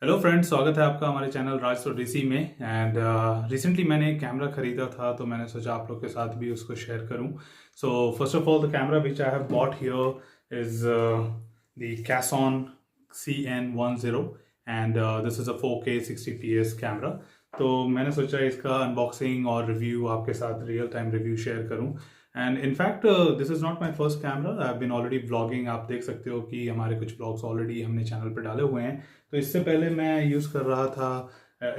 Hello friends, स्वागत है आपका हमारे चैनल राज तो डीसी में। एंड रिसेंटली मैंने एक कैमरा खरीदा था, तो मैंने सोचा आप लोग के साथ भी उसको शेयर करूं। So first of all, the camera which I have bought here is the Cason CN10, and this is a 4K 60 fps camera. तो मैंने सोचा इसका अनबॉक्सिंग और रिव्यू आपके साथ रियल टाइम रिव्यू शेयर करूं। And in fact this is not my first camera, I have been already vlogging. आप देख सकते हो कि हमारे कुछ ब्लॉग्स ऑलरेडी हमने चैनल पर डाले हुए हैं। तो इससे पहले मैं यूज़ कर रहा था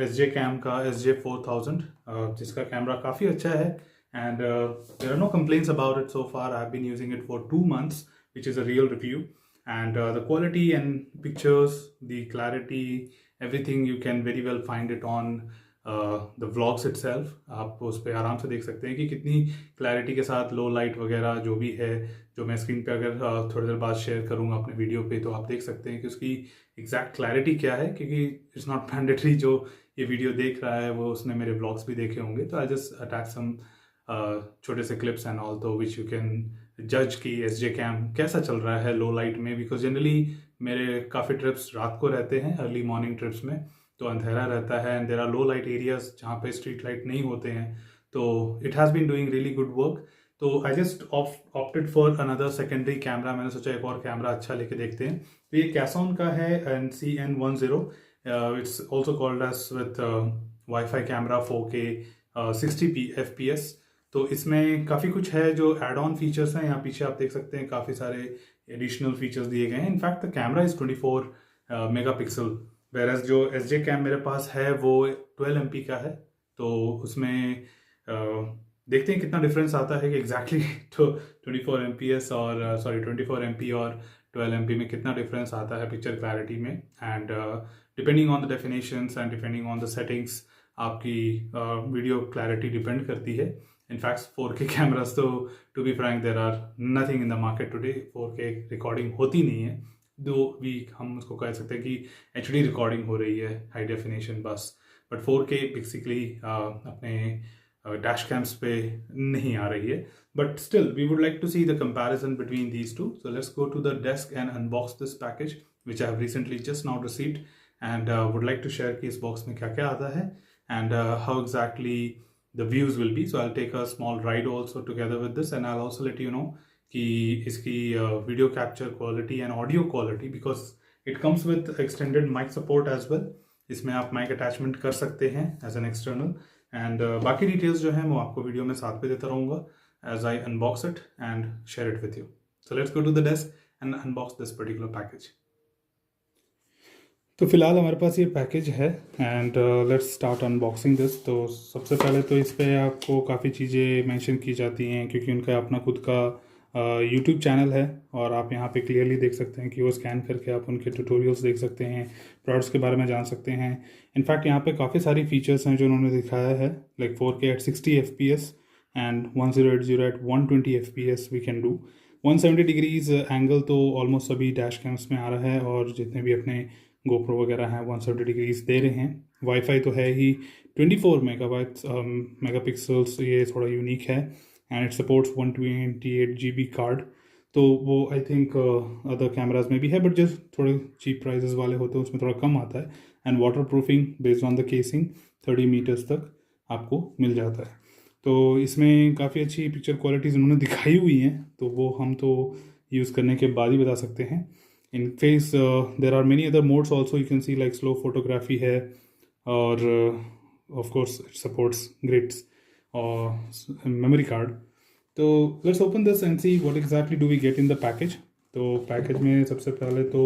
SJ कैम का SJ4000, जिसका कैमरा काफ़ी अच्छा है। And there are no complaints about it so far. I have been using it for 2 months, which is a real review. And the quality and pictures, the clarity, everything you can very well find it on the vlogs itself. आप उस पर आराम से देख सकते हैं कि कितनी क्लैरिटी के साथ लो लाइट वगैरह जो भी है, जो मैं स्क्रीन पे अगर थोड़ी देर बाद शेयर करूँगा अपने वीडियो पे, तो आप देख सकते हैं कि उसकी एग्जैक्ट क्लैरिटी क्या है। क्योंकि इट्स नॉट मैंडेटरी जो ये वीडियो देख रहा है वो उसने मेरे ब्लॉग्स भी देखे होंगे। तो आई जस्ट अटैच सम छोटे से क्लिप्स एंड ऑल, तो विच यू कैन जज कि SJ कैम कैसा चल रहा है लो लाइट में। बिकॉज जनरली मेरे काफ़ी ट्रिप्स रात को रहते हैं, अर्ली मॉर्निंग ट्रिप्स में, तो अंधेरा रहता है and there are low light areas जहाँ पे स्ट्रीट लाइट नहीं होते हैं। तो it has been doing really good work. तो I just opted for another secondary camera. मैंने सोचा एक और कैमरा अच्छा लेके देखते हैं। तो ये Cason का है and CN10। It's also called as with wifi camera 4K 60 fps। तो इसमें काफ़ी कुछ है जो एड ऑन फीचर्स हैं। यहाँ पीछे आप देख सकते हैं काफ़ी सारे एडिशनल फीचर्स दिए गए हैं। In fact the camera is 24 megapixel, versus जो SJ कैम मेरे पास है वो 12 MP का है। तो उसमें देखते हैं कितना डिफरेंस आता है कि एग्जैक्टली तो 24 MPS और 24 MP और 12 MP में कितना डिफरेंस आता है पिक्चर क्लैरिटी में। And depending on the definitions and depending on the settings आपकी वीडियो क्लैरिटी डिपेंड करती है। इनफैक्ट 4K कैमरास तो to be frank there are nothing in the market today. 4K recording होती नहीं है, दो भी हम उसको कह सकते हैं कि HD रिकॉर्डिंग हो रही है, हाई डेफिनेशन बस। बट 4K बेसिकली अपने डैश कैम्स पे नहीं आ रही है। But still we would like to see the comparison between these two. So let's go to the desk and unbox this package which I have recently just now received, and would like to share कि इस box में क्या क्या आता है and how exactly the views will be. So I'll take a small ride also together with this, and I'll also let you know कि इसकी video capture quality and audio quality, because it comes with extended mic support as well. इसमें आप mic attachment कर सकते हैं as an external, and बाकी details जो हैं वो आपको वीडियो में साथ पे देता रहूँगा as I unbox it and share it with you. So let's go to the desk and unbox this particular package. तो फिलहाल हमारे पास ये पैकेज है and let's start unboxing this. तो सबसे पहले तो इस पर आपको काफ़ी चीज़ें मेंशन की जाती हैं क्योंकि उनका अपना खुद का यूट्यूब चैनल है, और आप यहाँ पे क्लियरली देख सकते हैं कि वो स्कैन करके आप उनके ट्यूटोरियल्स देख सकते हैं, प्रोडक्ट्स के बारे में जान सकते हैं। इनफैक्ट यहाँ पे काफ़ी सारी फीचर्स हैं जो उन्होंने दिखाया है, like 4K at 60 fps and 1080 at 120 fps we can do. 170 degrees angle तो ऑलमोस्ट सभी डैश कैम्स में आ रहा है, और जितने भी अपने GoPro वगैरह हैं 170 डिग्रीज दे रहे हैं। वाईफाई तो है ही, 24 मेगापिक्सल्स, ये थोड़ा यूनिक है, and it supports 128 GB card. तो वो आई थिंक अदर कैमराज में भी है, बट जस्ट थोड़े चीप प्राइजेस वाले होते हैं उसमें थोड़ा कम आता है। And water proofing based on the casing 30 meters तक आपको मिल जाता है। तो इसमें काफ़ी अच्छी पिक्चर क्वालिटीज़ उन्होंने दिखाई हुई हैं, तो वो हम तो यूज़ करने के बाद ही बता सकते हैं। In case there are many other modes also, you can see like slow photography है, और of course it supports grids or memory card. तो let's open this and see what exactly do we get in the package. तो package में सबसे पहले तो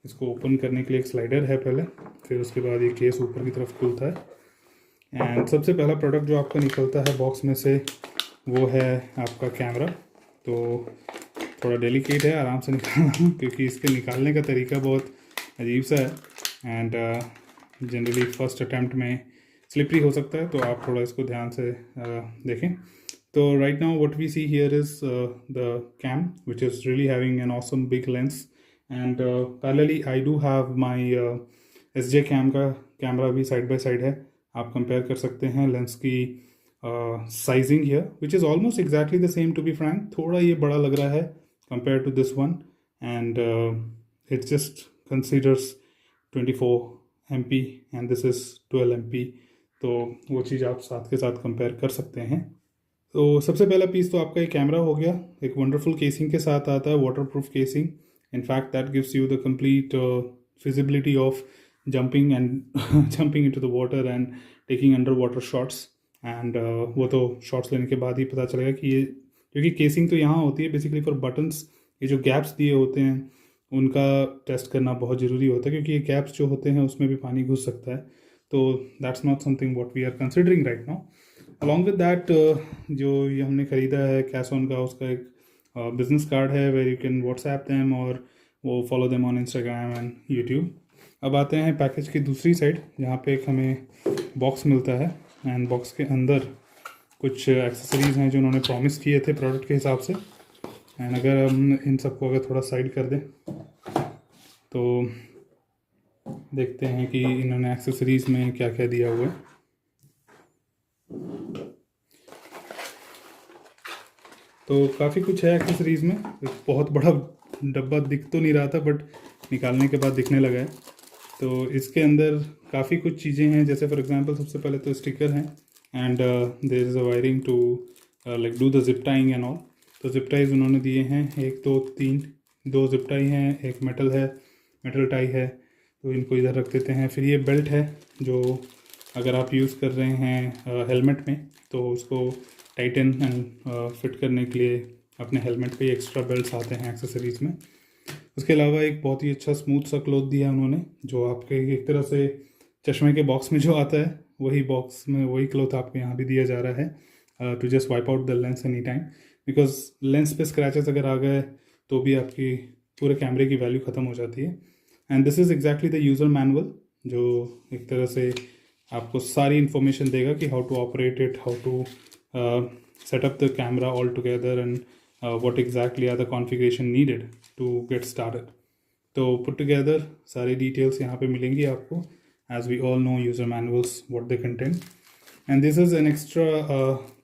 इसको open करने के लिए एक स्लाइडर है पहले, फिर उसके बाद ये केस ऊपर की तरफ खुलता है, एंड सबसे पहला प्रोडक्ट जो आपका निकलता है बॉक्स में से वो है आपका कैमरा। तो थोड़ा डेलिकेट है, आराम से निकालना क्योंकि इसके निकालने का तरीका बहुत अजीब सा है, एंड जनरली फर्स्ट अटैम्प्ट में स्लिपरी हो सकता है, तो आप थोड़ा इसको ध्यान से देखें। तो right now what we see here is the cam which is really having an awesome big lens, and parallelly I do have my SJ cam का कैमरा भी साइड बाय साइड है। आप कंपेयर कर सकते हैं लेंस की sizing here, which is almost exactly the same to be frank. थोड़ा ये बड़ा लग रहा है compared to this one, and it just considers 24 MP and this is 12 MP, तो वो चीज़ आप साथ के साथ कंपेयर कर सकते हैं। तो सबसे पहला पीस तो आपका एक कैमरा हो गया, एक वंडरफुल केसिंग के साथ आता है, waterproof casing. In fact, that gives you the complete feasibility of jumping and jumping into the water and taking underwater shots. And वो तो शॉट्स लेने के बाद ही पता चलेगा कि ये, क्योंकि केसिंग तो यहाँ होती है बेसिकली फॉर बटन्स, ये जो गैप्स दिए होते हैं उनका टेस्ट करना बहुत ज़रूरी होता है, क्योंकि ये गैप्स जो होते हैं उसमें भी पानी घुस सकता है। तो that's not something what we are considering right now. Along with that जो ये हमने ख़रीदा है कैसॉन का, उसका एक बिजनेस कार्ड है where you can WhatsApp them और वो follow them on Instagram and YouTube. अब आते हैं पैकेज की दूसरी साइड, जहाँ पे एक हमें बॉक्स मिलता है एंड बॉक्स के अंदर कुछ एक्सेसरीज़ हैं जो उन्होंने प्रॉमिस किए थे प्रोडक्ट के हिसाब से। एंड अगर हम इन सबको अगर थोड़ा साइड कर दें तो देखते हैं कि इन्होंने एक्सेसरीज़ में क्या क्या दिया हुआ है। तो काफ़ी कुछ है एक्सेसरीज़ में, बहुत बड़ा डब्बा दिख तो नहीं रहा था बट निकालने के बाद दिखने लगा है। तो इसके अंदर काफ़ी कुछ चीज़ें हैं, जैसे फॉर एग्जांपल सबसे पहले तो स्टिकर हैं and there is a wiring to like do the zip tying and all. तो जिप टाइज उन्होंने दिए हैं 1 2 3, 2 जिप टाई हैं, एक मेटल टाई है, तो इनको इधर रख देते हैं। फिर ये बेल्ट है जो अगर आप यूज़ कर रहे हैं हेलमेट में तो उसको टाइटन एंड फिट करने के लिए अपने हेलमेट पे एक्स्ट्रा बेल्ट्स आते हैं एक्सेसरीज़ में। उसके अलावा एक बहुत ही अच्छा स्मूथ सा क्लॉथ दिया उन्होंने, जो आपके एक तरह से चश्मे के बॉक्स में जो आता है वही बॉक्स में वही क्लॉथ आपको यहाँ भी दिया जा रहा है to just wipe out the lens any time, because lens पे स्क्रैचेस अगर आ गए तो भी आपकी पूरे कैमरे की वैल्यू ख़त्म हो जाती है। And this is exactly the user manual, जो एक तरह से आपको सारी इन्फॉर्मेशन देगा कि how to operate it, how to set up the camera all together and what exactly are the configuration needed to get started. तो put together सारी details यहाँ पे मिलेंगी आपको, as we all know user manuals what they contain, and this is an extra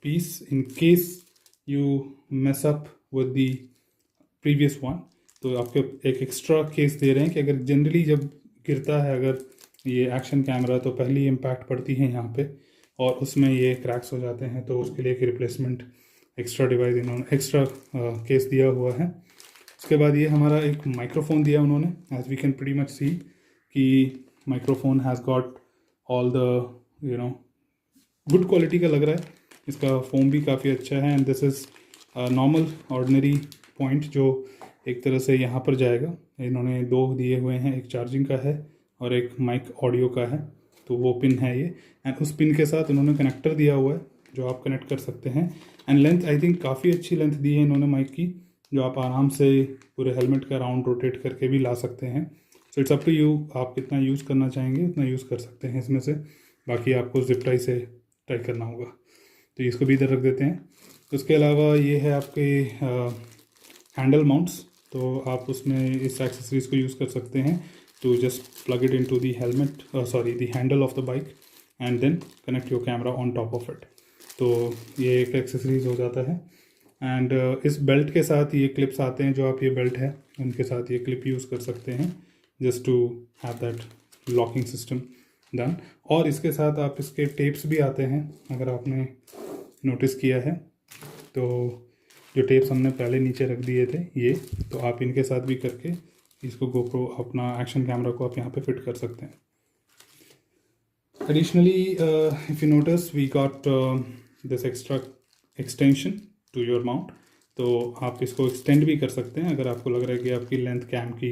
piece in case you mess up with the previous one। तो आपको एक extra case दे रहे हैं कि अगर जनरली जब गिरता है अगर ये एक्शन कैमरा तो पहली इम्पैक्ट पड़ती है यहाँ पे और उसमें ये क्रैक्स हो जाते हैं, तो उसके लिए एक रिप्लेसमेंट एक्स्ट्रा डिवाइस इन्होंने एक्स्ट्रा केस दिया हुआ है। उसके बाद ये हमारा एक माइक्रोफोन दिया उन्होंने, as we can pretty much see कि microphone has got all the good quality का लग रहा है, इसका फोम भी काफ़ी अच्छा है। And this is normal ordinary point जो एक तरह से यहाँ पर जाएगा। इन्होंने 2 दिए हुए हैं, एक चार्जिंग का है और एक माइक ऑडियो का है, तो वो पिन है ये। एंड उस पिन के साथ उन्होंने कनेक्टर दिया हुआ है जो आप कनेक्ट कर सकते हैं। एंड लेंथ आई थिंक काफ़ी अच्छी लेंथ दी है इन्होंने माइक की, जो आप आराम से पूरे हेलमेट का राउंड रोटेट करके भी ला सकते हैं। So it's up to you, आप कितना यूज़ करना चाहेंगे उतना यूज़ कर सकते हैं इसमें से, बाकी आपको जिप टाई से टाई करना होगा। तो इसको भी इधर रख देते हैं। उसके अलावा ये है आपके हैंडल माउंट्स, तो आप उसमें इस एक्सेसरीज़ को यूज़ कर सकते हैं to just plug it into the helmet the handle of the bike and then connect your camera on top of it। तो ये एक एक्सेसरीज हो जाता है। एंड इस बेल्ट के साथ ये क्लिप्स आते हैं, जो आप ये बेल्ट है उनके साथ ये क्लिप यूज़ कर सकते हैं just to have that locking system done. और इसके साथ आप इसके टेप्स भी आते हैं, अगर आपने नोटिस किया है तो जो टेप्स हमने पहले नीचे रख दिए थे ये, तो आप इनके साथ भी करके इसको गोप्रो अपना एक्शन कैमरा को आप यहाँ पे फिट कर सकते हैं। Additionally if you notice we got this extra extension to your mount, तो आप इसको एक्सटेंड भी कर सकते हैं अगर आपको लग रहा है कि आपकी लेंथ कैम की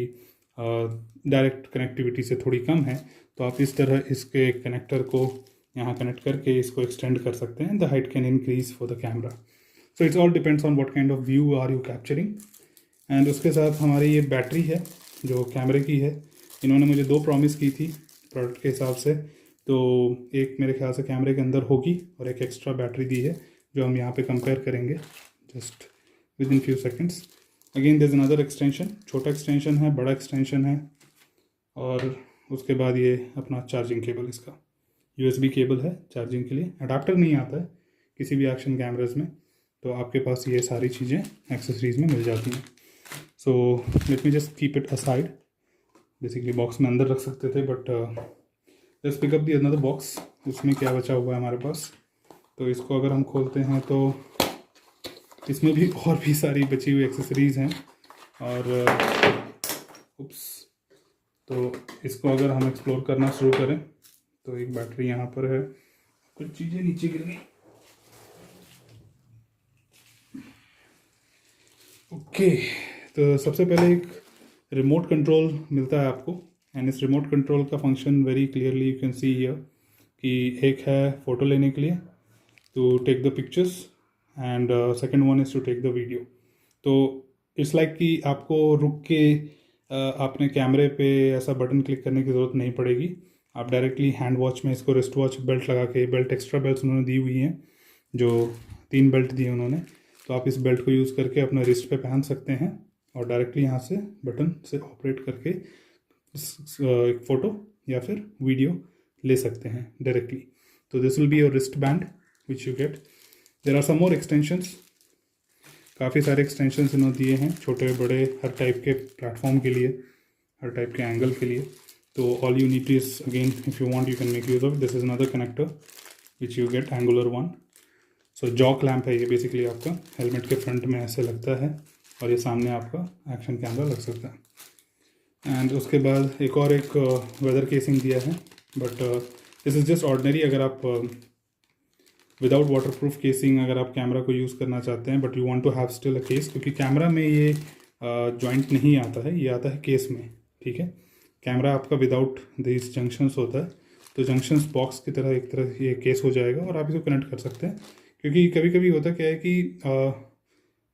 डायरेक्ट कनेक्टिविटी से थोड़ी कम है, तो आप इस तरह इसके कनेक्टर को यहाँ कनेक्ट करके इसको एक्सटेंड कर सकते हैं। The height can increase for the camera, so it's all depends on what kind of view are you capturing. And उसके साथ हमारी ये बैटरी है जो कैमरे की है, इन्होंने मुझे 2 प्रॉमिस की थी प्रोडक्ट के हिसाब से, तो एक मेरे ख्याल से कैमरे के अंदर होगी और एक एक्स्ट्रा बैटरी दी है जो हम यहाँ पे कंपेयर करेंगे just within few seconds. Again there is another extension, छोटा एक्सटेंशन है, बड़ा एक्सटेंशन है, और उसके बाद ये अपना चार्जिंग केबल, इसका USB केबल है चार्जिंग के लिए। अडाप्टर नहीं आता है किसी भी एक्शन कैमराज में, तो आपके पास ये सारी चीज़ें एक्सेसरीज़ में मिल जाती हैं। So let me just keep it aside, basically box में अंदर रख सकते थे but let's pick up the another box. उसमें क्या बचा हुआ है हमारे पास, तो इसको अगर हम खोलते हैं तो इसमें भी और भी सारी बची हुई एक्सेसरीज़ हैं। और उप्स, तो इसको अगर हम एक्सप्लोर करना शुरू करें तो एक बैटरी यहाँ पर है, कुछ चीज़ें नीचे गिर गई। ओके, तो सबसे पहले एक रिमोट कंट्रोल मिलता है आपको, एंड इस रिमोट कंट्रोल का function very clearly you can see here कि एक है फ़ोटो लेने के लिए, to take the pictures, and second one is to take the video. तो इट्स लाइक कि आपको रुक के आपने कैमरे पे ऐसा बटन क्लिक करने की ज़रूरत नहीं पड़ेगी। आप डायरेक्टली हैंड वॉच में इसको रिस्ट वॉच बेल्ट लगा के, बेल्ट एक्स्ट्रा बेल्ट उन्होंने दी हुई हैं, जो 3 बेल्ट दी उन्होंने, तो आप इस बेल्ट को यूज़ करके अपने रिस्ट पे पहन सकते हैं और डायरेक्टली यहाँ से बटन से ऑपरेट करके एक फ़ोटो या फिर वीडियो ले सकते हैं डायरेक्टली। तो this will be your wrist band which you get. There are some more extensions, काफ़ी सारे एक्सटेंशंस इन्होंने दिए हैं, छोटे बड़े हर टाइप के प्लेटफॉर्म के लिए, हर टाइप के एंगल के लिए। तो all you need is again if you want you can make use of this is another connector which you gate, angular one. So jaw clamp है ये बेसिकली, आपका हेलमेट के फ्रंट में ऐसे लगता है और ये सामने आपका एक्शन कैमरा लग सकता है। एंड उसके बाद एक वेदर केसिंग दिया है, but this is just ordinary. अगर आप विदाउट वाटरप्रूफ केसिंग अगर आप कैमरा को यूज़ करना चाहते हैं, but you want to have still a case, क्योंकि कैमरा में ये जॉइंट नहीं आता है, ये आता है केस में, ठीक है। कैमरा आपका विदाउट दिस जंक्शंस होता है, तो जंक्शंस बॉक्स की तरह एक तरह ये केस हो जाएगा और आप इसको कनेक्ट कर सकते हैं। क्योंकि कभी कभी होता क्या है कि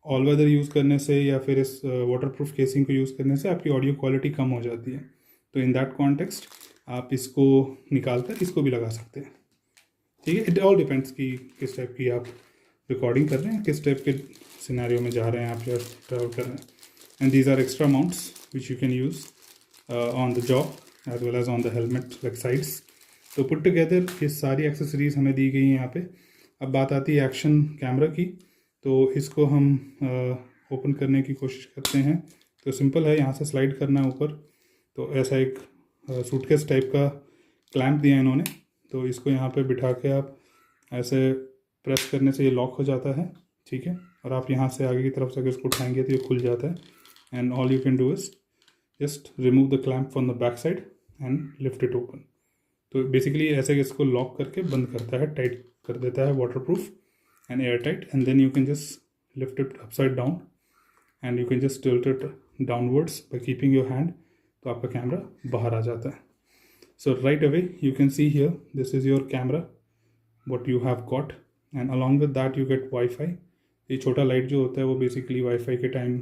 ऑल वेदर यूज़ करने से या फिर इस वाटरप्रूफ केसिंग को यूज़ करने से आपकी ऑडियो क्वालिटी कम हो जाती है। तो इन दैट कॉन्टेक्स्ट आप इसको निकाल कर इसको भी लगा सकते हैं, ठीक है। इट ऑल डिपेंड्स कि किस टाइप की आप रिकॉर्डिंग कर रहे हैं, किस टाइप के सिनेरियो में जा रहे हैं आप या ट्रैवल कर रहे हैं। And these are extra mounts which you can use on the jaw as well as on the helmet like sides. So put together ये सारी एक्सेसरीज हमें दी गई हैं यहाँ पे। अब बात आती है एक्शन कैमरा की, तो इसको हम ओपन करने की कोशिश करते हैं। तो सिंपल है, यहाँ से स्लाइड करना है ऊपर, तो ऐसा एक सूटकेस टाइप का क्लैंप दिया है इन्होंने, तो इसको यहाँ पे बिठा के आप ऐसे प्रेस करने से ये लॉक हो जाता है, ठीक है। और आप यहाँ से आगे की तरफ से अगर इसको उठाएंगे तो ये खुल जाता है। And all you can do is just remove the clamp from the back side and lift it open. तो बेसिकली ऐसे इसको लॉक करके बंद करता है, टाइट कर देता है, waterproof and air tight. And then you can just lift it upside down and you can just tilt it downwards by keeping your hand, तो आपका कैमरा बाहर आ जाता है। So right away you can see here this is your camera what you have got, and along with that you get Wi-Fi। ये छोटा light जो होता है वो बेसिकली वाईफाई के टाइम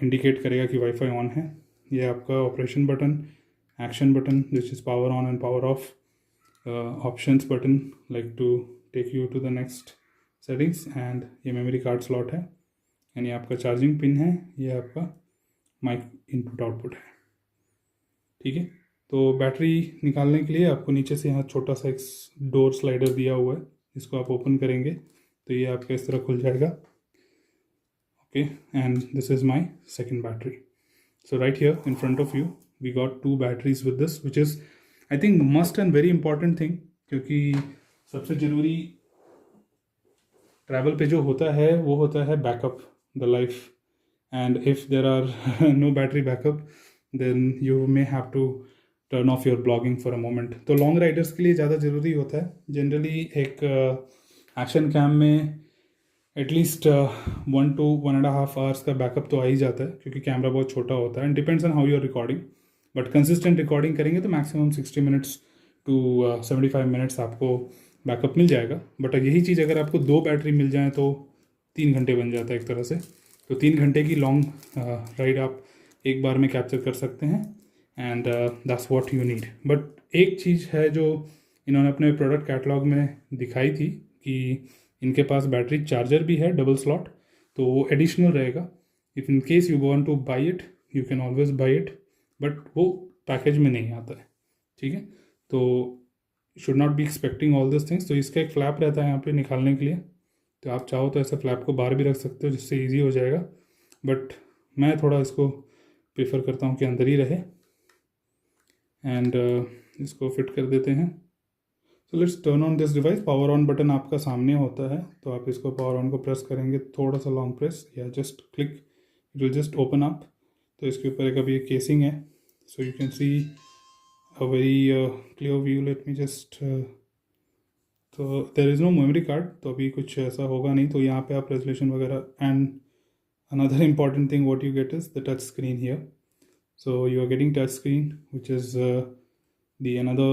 इंडिकेट करेगा कि वाईफाई ऑन है। ये आपका operation button, action button this is power on and power off, options button like to take you to the next settings, and ये मेमोरी कार्ड स्लॉट है, and ये आपका चार्जिंग पिन है, ये आपका माइक इनपुट आउटपुट है, ठीक है। तो बैटरी निकालने के लिए आपको नीचे से यहाँ छोटा सा एक डोर स्लाइडर दिया हुआ है, इसको आप ओपन करेंगे तो ये आपका इस तरह खुल जाएगा, okay. And this is my second battery. So right here in front of you we got 2 batteries with this which is I think must and very important thing, क्योंकि सबसे ज़रूरी ट्रैवल पे जो होता है वो होता है backup the life, and if there are no battery backup then you may have to turn off your blogging for a moment. तो लॉन्ग राइडर्स के लिए ज़्यादा ज़रूरी होता है। जनरली एक एक्शन कैम में एटलीस्ट 1 to 1.5 आवर्स का बैकअप तो आ ही जाता है, क्योंकि कैमरा बहुत छोटा होता है and depends on how your recording. But consistent recording करेंगे तो मैक्सिमम 60 मिनट्स टू 75 मिनट्स आपको बैकअप मिल जाएगा। बट यही चीज़ अगर आपको 2 बैटरी मिल जाए तो 3 घंटे बन जाता है एक तरह से। तो 3 घंटे की लॉन्ग राइड आप एक बार में कैप्चर कर सकते हैं, and that's what you need. But एक चीज़ है जो इन्होंने अपने प्रोडक्ट कैटलॉग में दिखाई थी कि इनके पास बैटरी चार्जर भी है डबल स्लॉट, तो वो एडिशनल रहेगा। If in case you want two by it you can always by it, but वो पैकेज में नहीं आता है, ठीक है। तो should not be expecting all this things. तो इसका एक फ्लैप रहता है यहाँ पे निकालने के लिए, तो आप चाहो तो ऐसे फ्लैप को बाहर भी रख सकते हो जिससे ईजी हो जाएगा, बट मैं थोड़ा इसको प्रेफर करता हूँ कि अंदर ही रहे। एंड इसको फिट कर देते हैं। So let's turn on this device. Power on button आपका सामने होता है, तो आप इसको पावर ऑन को प्रेस करेंगे, थोड़ा सा लॉन्ग प्रेस या just click, it will just open up. तो इसके ऊपर एक अभी केसिंग है, so you can see a very clear view. Let me just, तो there is no memory card, तो अभी कुछ ऐसा होगा नहीं। तो यहाँ पे आप रेजोल्यूशन वगैरह, and another important thing what you get is the touch screen here. So you are getting touch screen, which is the another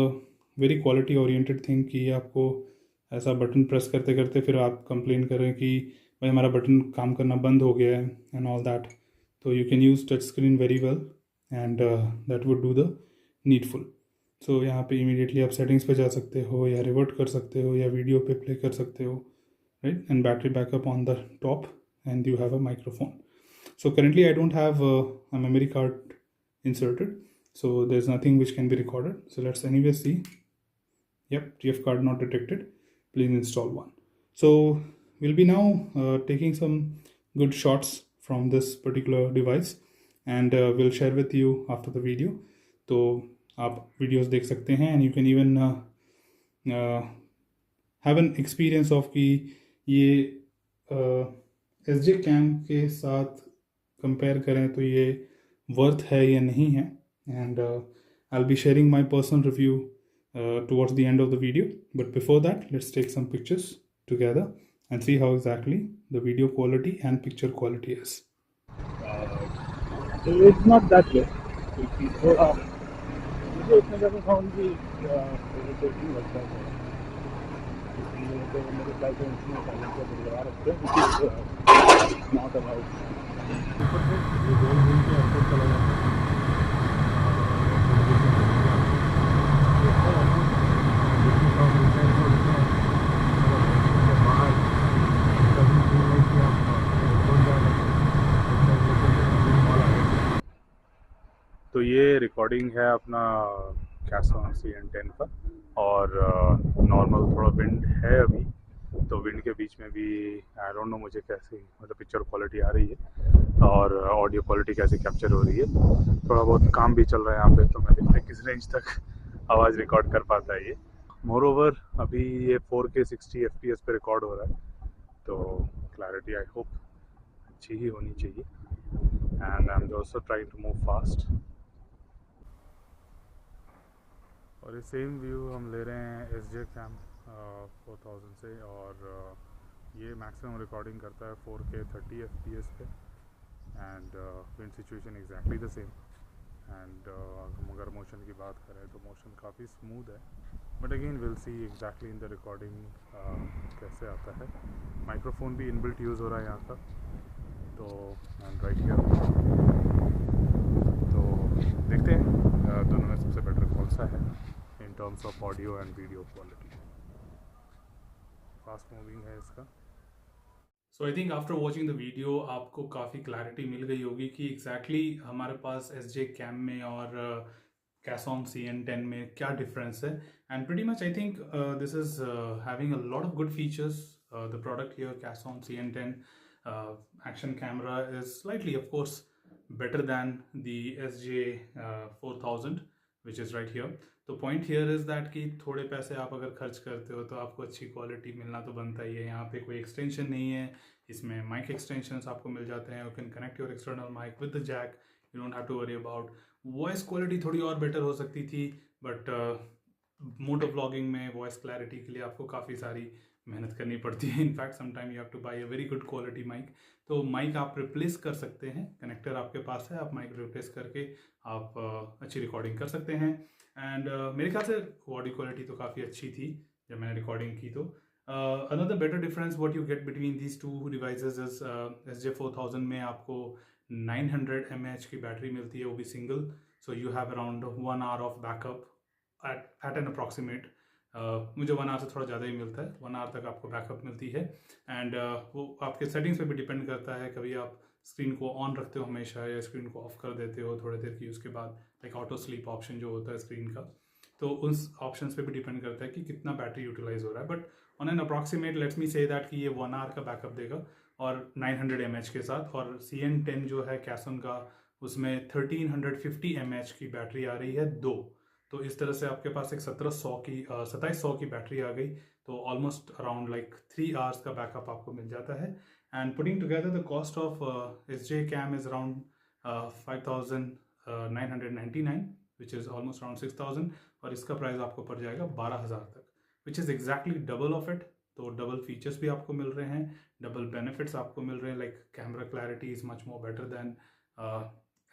very quality oriented thing कि आपको ऐसा बटन प्रेस करते करते फिर आप कंप्लेन करें कि भाई हमारा बटन काम करना बंद हो गया है एंड ऑल दैट। तो you can use touch screen very well and that would do the needful. So यहाँ पे इमीडिएटली आप सेटिंग्स पे जा सकते हो, या रिवर्ट कर सकते हो, या वीडियो पे प्ले कर सकते हो, right. And battery backup on the top, and you have a microphone. So currently I don't have a memory card inserted, so there's nothing which can be recorded. So let's anyway see. Yep, TF card not detected, please install one. So we'll be now taking some good shots from this particular device, and we'll share with you after the video. तो आप videos देख सकते हैं, and you can even have an experience of कि ये SJ cam के साथ compare करें तो ये वर्थ है या नहीं है। And I will be sharing my personal review towards the end of the video, but before that let's take some pictures together and see how exactly the video quality and picture quality is. It's not that way, थोड़ा मुझे इतना ज़्यादा sound की नहीं लगता है, इसलिए तो मेरे ख्याल से इसमें साइलेंस को बरकरार रखते हैं, नॉट अलाउड। ऊपर से ये गोल घूम के एयरपोर्ट चला जाता है। तो ये रिकॉर्डिंग है अपना कैसॉन CN10 का, और नॉर्मल थोड़ा विंड है अभी, तो विंड के बीच में भी आई डोंट नो मुझे कैसी मतलब पिक्चर क्वालिटी आ रही है और ऑडियो क्वालिटी कैसे कैप्चर हो रही है। थोड़ा बहुत काम भी चल रहा है यहाँ पे, तो मैं देखते हैं किस रेंज तक आवाज़ रिकॉर्ड कर पाता है ये। मोर ओवर अभी ये 4K 60 FPS पे रिकॉर्ड हो रहा है, तो क्लैरिटी आई होप अच्छी ही होनी चाहिए। And I am also trying to move fast. और ये सेम व्यू हम ले रहे हैं SJ कैम 4000 से, और ये मैक्सिमम रिकॉर्डिंग करता है 4K 30 FPS पे, and wind situation exactly the same. And हम अगर मोशन की बात करें तो मोशन काफ़ी स्मूथ है, but again will see exactly in the recording कैसे आता है। माइक्रोफोन भी इनबिल्ट यूज़ हो रहा है यहाँ का, तो एंड राइट हियर। तो देखते हैं दोनों में सबसे बेटर कौन सा है in terms of audio and video quality. Fast moving है इसका। So I think after watching the video आपको काफ़ी क्लैरिटी मिल गई होगी कि एग्जैक्टली हमारे पास SJ कैम में और कैसॉन CN10 में क्या डिफरेंस है। And pretty much I think this is having a lot of good features. The product here कैसॉन CN10 action camera is slightly of course better than the SJ 4000 which is right here. तो point here is that कि थोड़े पैसे आप अगर खर्च करते हो तो आपको अच्छी क्वालिटी मिलना तो बनता ही है। यहाँ पे कोई एक्सटेंशन नहीं है, इसमें माइक एक्सटेंशंस आपको मिल जाते हैं। You can connect your external mic with the jack, you don't have to worry about. Voice quality थोड़ी और बेटर हो सकती थी, बट मोटो व्लॉगिंग में वॉइस क्लैरिटी के लिए आपको काफ़ी सारी मेहनत करनी पड़ती है। In fact sometime you have to buy a very good quality mic. तो माइक आप रिप्लेस कर सकते हैं, कनेक्टर आपके पास है, आप माइक रिप्लेस करके आप अच्छी रिकॉर्डिंग कर सकते हैं। एंड मेरे ख्याल से ऑडियो क्वालिटी तो काफ़ी अच्छी थी जब मैंने रिकॉर्डिंग की। तो another better difference what you get between these to devices is SJ 4000 में आपको 900 mAh की बैटरी मिलती है, वो भी सिंगल। So you have around 1 hour of backup at an approximate. मुझे 1 hour से थोड़ा ज़्यादा ही मिलता है, 1 hour तक आपको बैकअप मिलती है। एंड वो आपके सेटिंग्स पे भी डिपेंड करता है, कभी आप स्क्रीन को ऑन रखते हो हमेशा या स्क्रीन को ऑफ कर देते हो थोड़ी देर की उसके बाद, लाइक ऑटो स्लीप ऑप्शन जो होता है स्क्रीन का, तो उस ऑप्शंस पे भी डिपेंड करता है कि कितना बैटरी यूटिलाइज हो रहा है। But on an approximate let's me say that कि ये 1 hour का बैकअप देगा और 900 mAh के साथ। और CN10 जो है कैसन का, उसमें 1350 mAh की बैटरी आ रही है 2। तो इस तरह से आपके पास एक 2700 की बैटरी आ गई, तो ऑलमोस्ट अराउंड लाइक 3 आवर्स का बैकअप आपको मिल जाता है। And putting together the cost of SJ cam is around 5999, which is almost around 6000, और इसका प्राइस आपको पड़ जाएगा 12000 तक, which is exactly double of it. तो डबल फीचर्स भी आपको मिल रहे हैं, डबल बेनिफिट्स आपको मिल रहे हैं, like camera clarity is much more better than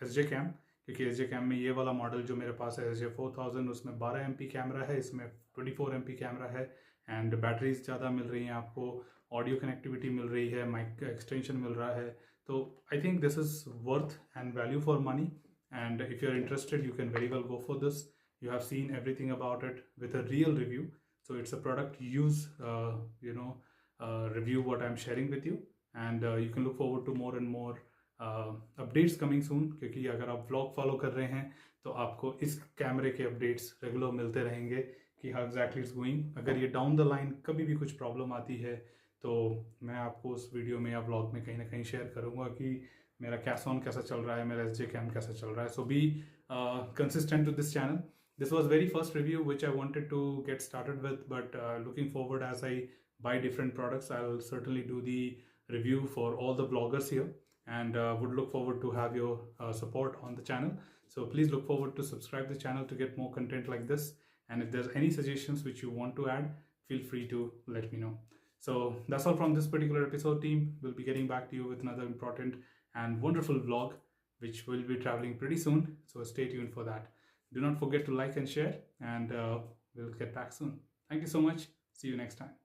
SJ cam, क्योंकि SJ कैम में ये वाला मॉडल जो मेरे पास है SJ4000, उसमें 12 MP कैमरा है, इसमें 24 MP कैमरा है, एंड बैटरीज ज़्यादा मिल रही हैं आपको, ऑडियो कनेक्टिविटी मिल रही है, माइक एक्सटेंशन मिल रहा है। तो I think this is worth and value for money, and if you are interested you can very well go for this. You have seen everything about it with a real review, so it's a product use review what I'm sharing with you, and you can look forward to more and more updates coming soon, क्योंकि अगर आप vlog follow कर रहे हैं तो आपको इस कैमरे के अपडेट्स रेगुलर मिलते रहेंगे कि हाउ एग्जैक्टली इट्स गोइंग। अगर ये डाउन द लाइन कभी भी कुछ प्रॉब्लम आती है तो मैं आपको उस वीडियो में या व्लॉग में कहीं ना कहीं शेयर करूंगा कि मेरा कैसॉन कैसा चल रहा है, मेरा SJ कैम कैसा चल रहा है। So be consistent to this channel. This was very first review which I wanted to get started with, but looking forward as I buy different products, I'll certainly do the review for all the vloggers here, and would look forward to have your support on the channel. So please look forward to subscribe the channel to get more content like this, and if there's any suggestions which you want to add, feel free to let me know. So that's all from this particular episode, team. We'll be getting back to you with another important and wonderful vlog which will be traveling pretty soon, so stay tuned for that. Do not forget to like and share, and we'll get back soon. Thank you so much. See you next time.